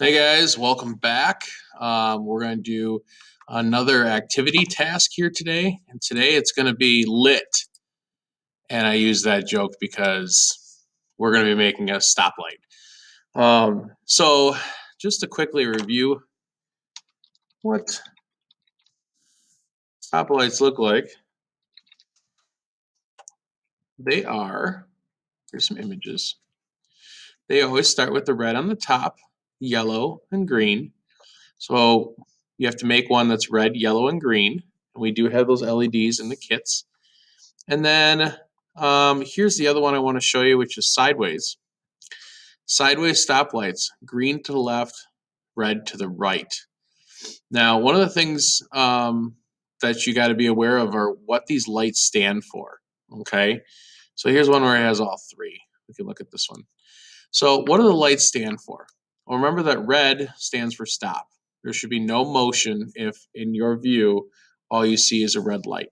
Hey guys, welcome back. We're going to do another activity task here today, and today it's going to be lit. And I use that joke because we're going to be making a stoplight. So just to quickly review what stoplights look like, they are, here's some images. They always start with the red on the top, yellow, and green. So you have to make one that's red, yellow, and green. And we do have those LEDs in the kits. And then here's the other one I want to show you, which is sideways. Sideways stoplights, green to the left, red to the right. Now, one of the things that you got to be aware of are what these lights stand for. Okay, so here's one where it has all three. We can look at this one. So what do the lights stand for? Well, remember that red stands for stop. There should be no motion if, in your view, all you see is a red light.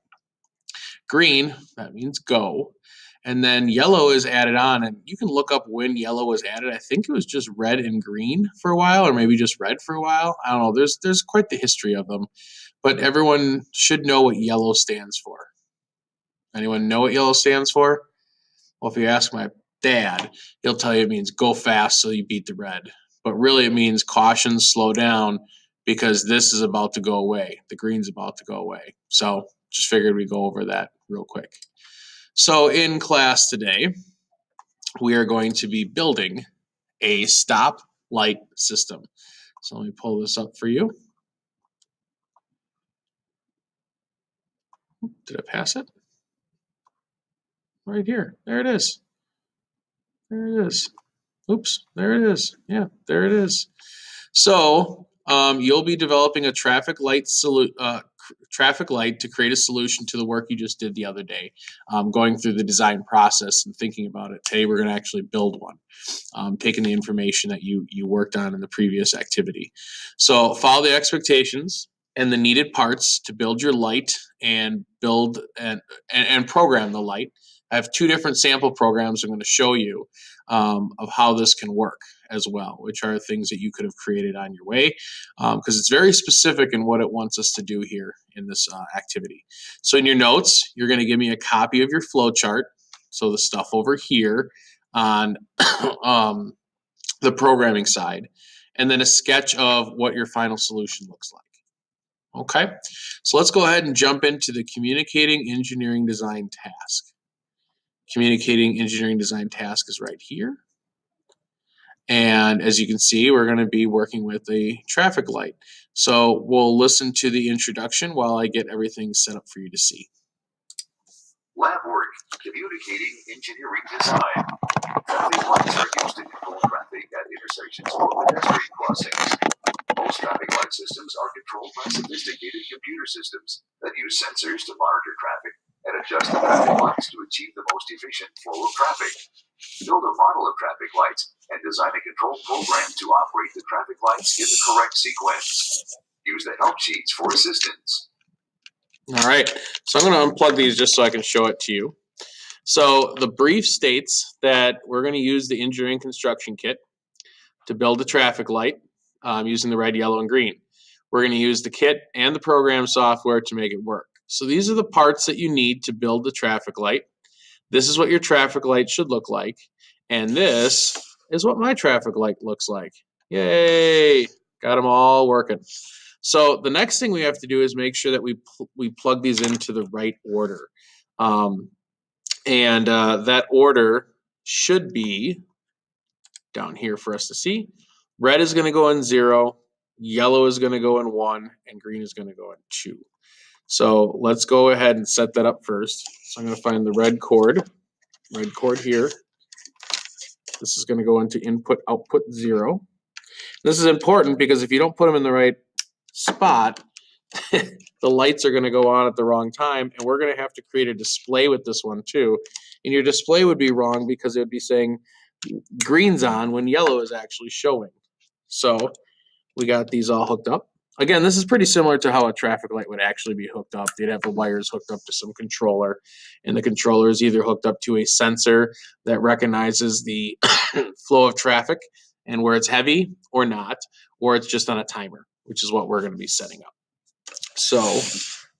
Green, that means go. And then yellow is added on, and you can look up when yellow was added. I think it was just red and green for a while, or maybe just red for a while. I don't know. There's quite the history of them, but everyone should know what yellow stands for. Anyone know what yellow stands for? Well, if you ask my dad, he'll tell you it means go fast so you beat the red. But really it means caution, slow down, because this is about to go away. The green's about to go away. So just figured we'd go over that real quick. So in class today, we are going to be building a stop light system. So let me pull this up for you. Did I pass it? Right here. There it is. There it is. Oops, there it is. Yeah, there it is. So you'll be developing a traffic light to create a solution to the work you just did the other day, going through the design process and thinking about it. Today we're going to actually build one, taking the information that you worked on in the previous activity. So follow the expectations and the needed parts to build your light and build and program the light. I have two different sample programs I'm going to show you of how this can work as well, which are things that you could have created on your way, because it's very specific in what it wants us to do here in this activity. So in your notes, you're going to give me a copy of your flow chart, so the stuff over here on the programming side, and then a sketch of what your final solution looks like. Okay, so let's go ahead and jump into the communicating engineering design task. Communicating engineering design task is right here. And as you can see, we're going to be working with a traffic light. So we'll listen to the introduction while I get everything set up for you to see. Lab work, communicating engineering design. Traffic lights are used to control traffic at intersections or pedestrian crossings. Most traffic light systems are controlled by sophisticated computer systems that use sensors to monitor traffic and adjust the traffic lights to achieve the most efficient flow of traffic. Build a model of traffic lights and design a control program to operate the traffic lights in the correct sequence. Use the help sheets for assistance. All right, so I'm going to unplug these just so I can show it to you. So the brief states that we're going to use the engineering construction kit to build a traffic light using the red, yellow, and green. We're going to use the kit and the program software to make it work. So these are the parts that you need to build the traffic light. This is what your traffic light should look like. And this is what my traffic light looks like. Yay! Got them all working. So the next thing we have to do is make sure that we plug these into the right order. That order should be down here for us to see. Red is going to go in 0, yellow is going to go in 1, and green is going to go in 2. So let's go ahead and set that up first. So I'm going to find the red cord here. This is going to go into input, output 0. This is important because if you don't put them in the right spot, the lights are going to go on at the wrong time, and we're going to have to create a display with this one too. And your display would be wrong because it would be saying green's on when yellow is actually showing. So we got these all hooked up. Again, this is pretty similar to how a traffic light would actually be hooked up. You'd have the wires hooked up to some controller, and the controller is either hooked up to a sensor that recognizes the flow of traffic and where it's heavy or not, or it's just on a timer, which is what we're going to be setting up. So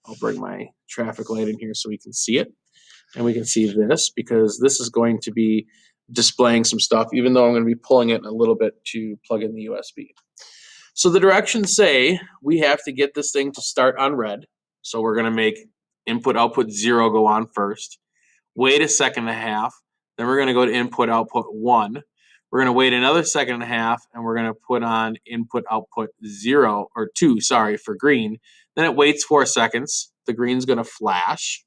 I'll bring my traffic light in here so we can see it. And we can see this because this is going to be displaying some stuff, even though I'm going to be pulling it a little bit to plug in the USB. So the directions say we have to get this thing to start on red. So we're going to make input output 0 go on first. Wait a second and a half. Then we're going to go to input output 1. We're going to wait another second and a half, and we're going to put on input output 0 or 2, sorry, for green. Then it waits 4 seconds. The green's going to flash.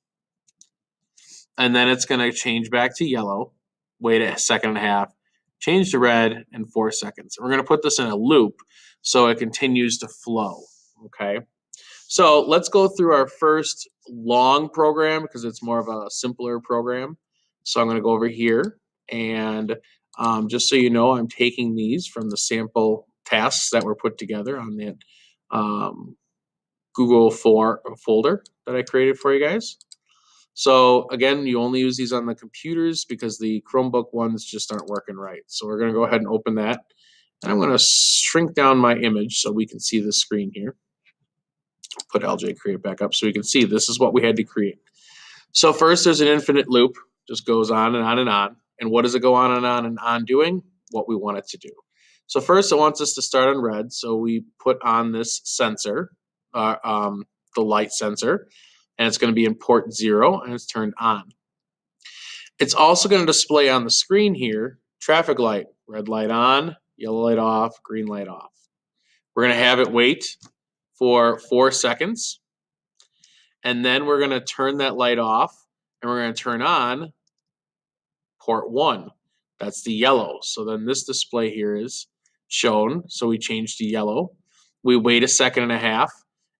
And then it's going to change back to yellow. Wait a second and a half. Change to red in 4 seconds. We're going to put this in a loop so it continues to flow. Okay. So let's go through our first long program because it's more of a simpler program. So I'm going to go over here and just so you know, I'm taking these from the sample tasks that were put together on that Google folder that I created for you guys. So again, you only use these on the computers because the Chromebook ones just aren't working right. So we're going to go ahead and open that. And I'm going to shrink down my image so we can see the screen here. Put LJ Create back up so we can see this is what we had to create. So first there's an infinite loop, just goes on and on and on. And what does it go on and on and on doing? What we want it to do. So first it wants us to start on red. So we put on this sensor, the light sensor, and it's going to be in port 0 and it's turned on. It's also going to display on the screen here, traffic light, red light on, yellow light off, green light off. We're going to have it wait for 4 seconds, and then we're going to turn that light off, and we're going to turn on port 1. That's the yellow. So then this display here is shown, so we change to yellow. We wait a second and a half,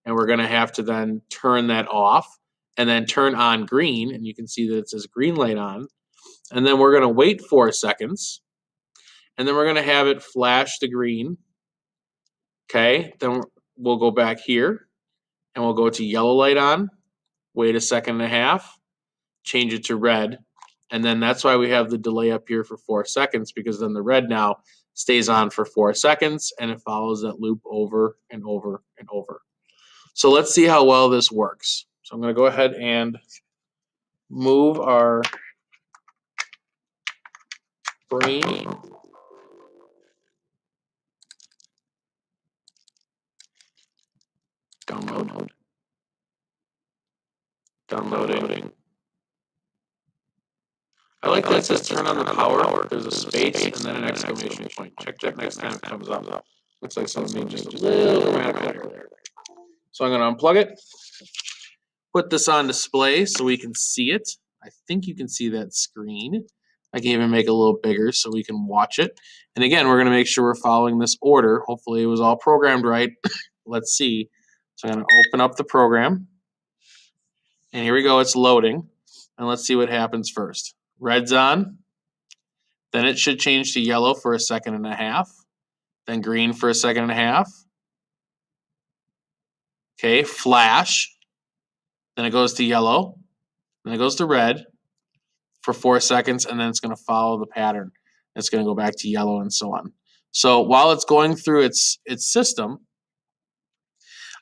and we're going to have to then turn that off, and then turn on green, and you can see that it says green light on, and then we're going to wait 4 seconds, and then we're going to have it flash to green. Okay, then we'll go back here and we'll go to yellow light on, wait a second and a half, change it to red, and then that's why we have the delay up here for 4 seconds, because then the red now stays on for 4 seconds and it follows that loop over and over and over. So let's see how well this works. So I'm going to go ahead and move our brain downloading. I like that it says turn on the power. There's a space and then an exclamation point. Check that next time it comes up. Looks like something just a little dramatic there. So I'm going to unplug it, put this on display so we can see it. I think you can see that screen. I can even make it a little bigger so we can watch it. And again, we're going to make sure we're following this order. Hopefully it was all programmed right. Let's see. So I'm going to open up the program. And here we go. It's loading. And let's see what happens first. Red's on. Then it should change to yellow for a second and a half. Then green for a second and a half. Okay, flash. Then it goes to yellow. Then it goes to red for 4 seconds, and then it's going to follow the pattern. It's going to go back to yellow and so on. So while it's going through its system,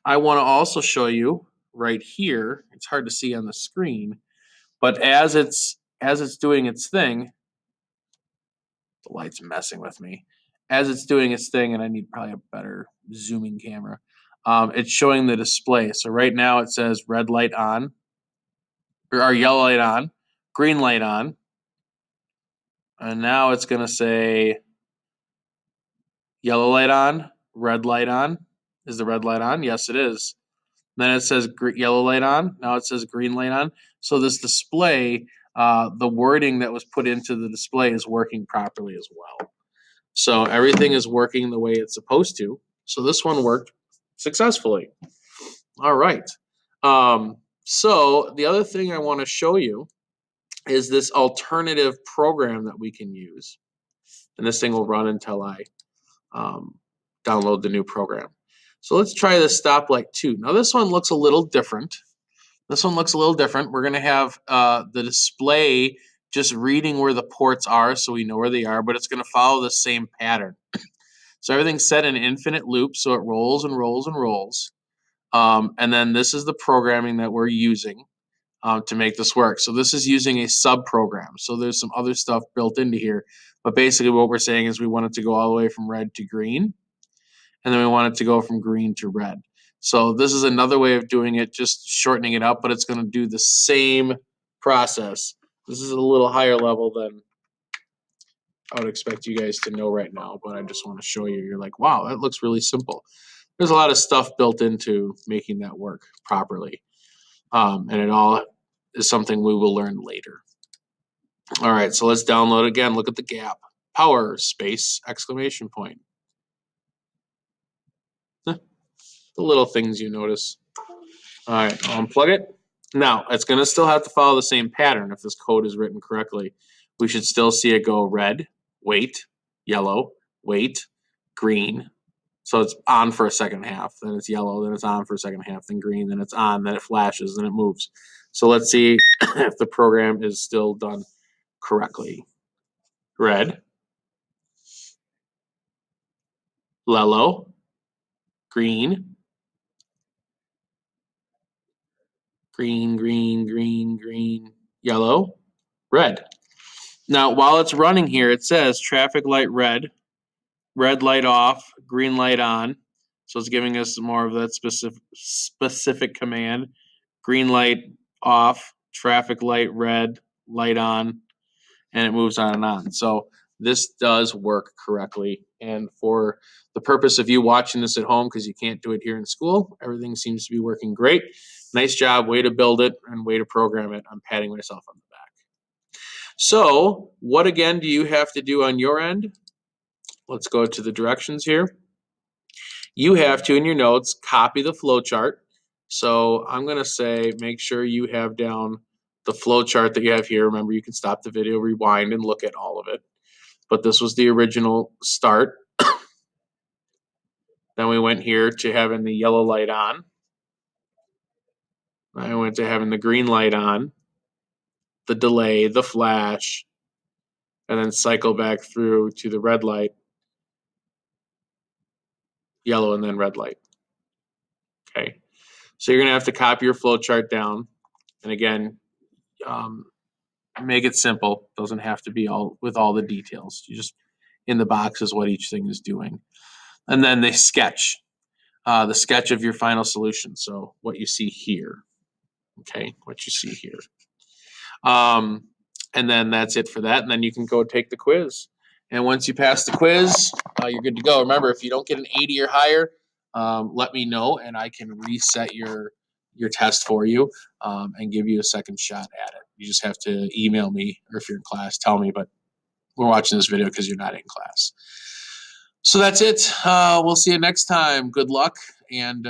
I want to also show you right here. It's hard to see on the screen, but as it's doing its thing, the light's messing with me. As it's doing its thing, and I need probably a better zooming camera, it's showing the display. So right now it says red light on, or yellow light on, green light on, and now it's going to say yellow light on, red light on. Is the red light on? Yes, it is. Then it says yellow light on. Now it says green light on. So this display, the wording that was put into the display is working properly as well. So everything is working the way it's supposed to. So this one worked successfully. All right. So the other thing I want to show you is this alternative program that we can use. And this thing will run until I download the new program. So let's try this stoplight 2. Now this one looks a little different. We're going to have the display just reading where the ports are so we know where they are, but it's going to follow the same pattern. So everything's set in an infinite loop, so it rolls and rolls and rolls. And then this is the programming that we're using to make this work. So this is using a sub-program. So there's some other stuff built into here. But basically what we're saying is we want it to go all the way from red to green. And then we want it to go from green to red. So this is another way of doing it, just shortening it up, but it's going to do the same process. This is a little higher level than I would expect you guys to know right now, but I just want to show you. You're like, wow, that looks really simple. There's a lot of stuff built into making that work properly. And it all is something we will learn later. All right, so let's download again. Look at the gap. Power space exclamation point. The little things you notice. All right, I'll unplug it. Now, it's going to still have to follow the same pattern if this code is written correctly. We should still see it go red, wait, yellow, wait, green. So it's on for a second half, then it's yellow, then it's on for a second half, then green, then it's on, then it flashes, then it moves. So let's see if the program is still done correctly. Red, yellow, green, green, green, green, green, yellow, red. Now, while it's running here, it says traffic light red, red light off, green light on. So it's giving us more of that specific command. Green light off, traffic light red, light on, and it moves on and on. So this does work correctly. And for the purpose of you watching this at home, because you can't do it here in school, everything seems to be working great. Nice job, way to build it and way to program it. I'm patting myself on the back. So what again do you have to do on your end? Let's go to the directions here. You have to, in your notes, copy the flow chart. So I'm going to say make sure you have down the flow chart that you have here. Remember, you can stop the video, rewind, and look at all of it. But this was the original start. Then we went here to having the yellow light on. I went to having the green light on, the delay, the flash, and then cycle back through to the red light, yellow, and then red light. Okay, so you're going to have to copy your flow chart down. And again, make it simple. Doesn't have to be all with all the details. You just in the box is what each thing is doing. And then they sketch, the sketch of your final solution. So what you see here, okay, what you see here. And then that's it for that. And then you can go take the quiz. And once you pass the quiz, you're good to go. Remember, if you don't get an 80 or higher, let me know and I can reset your test for you and give you a second shot at it. You just have to email me, or if you're in class, tell me, but we're watching this video because you're not in class. So that's it. We'll see you next time. Good luck. And